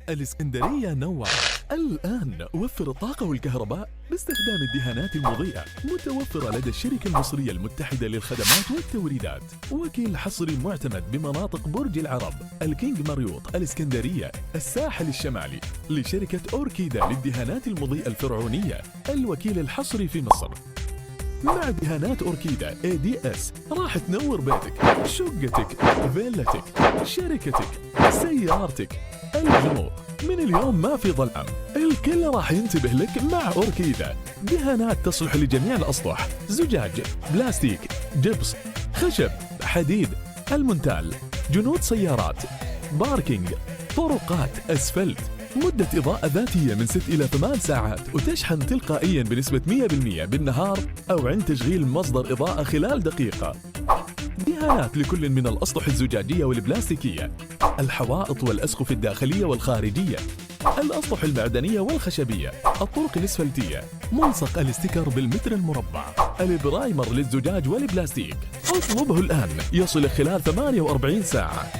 الإسكندرية نوع. الآن وفر الطاقة والكهرباء باستخدام الدهانات المضيئة، متوفرة لدى الشركة المصرية المتحدة للخدمات والتوريدات. وكيل حصري معتمد بمناطق برج العرب، الكينج ماريوت، الإسكندرية، الساحل الشمالي، لشركة أوركيدا للدهانات المضيئة الفرعونية، الوكيل الحصري في مصر. مع دهانات أوركيدا ADS راح تنور بيتك، شقتك، فيلتك، شركتك، سيارتك. الجمهور من اليوم ما في ظلام، الكل راح ينتبه لك مع أوركيدا. دهانات تصلح لجميع الأسطح، زجاج، بلاستيك، جبس، خشب، حديد، المونتال، جنود سيارات، باركينج، طرقات، أسفلت. مدة إضاءة ذاتية من 6 إلى 8 ساعات، وتشحن تلقائيا بنسبة 100% بالنهار أو عند تشغيل مصدر إضاءة خلال دقيقة. دهانات لكل من الأسطح الزجاجية والبلاستيكية، الحوائط والأسقف الداخلية والخارجية، الأسطح المعدنية والخشبية، الطرق الإسفلتية، ملصق الاستيكر بالمتر المربع، البرايمر للزجاج والبلاستيك. اطلبه الآن يصل خلال 48 ساعة.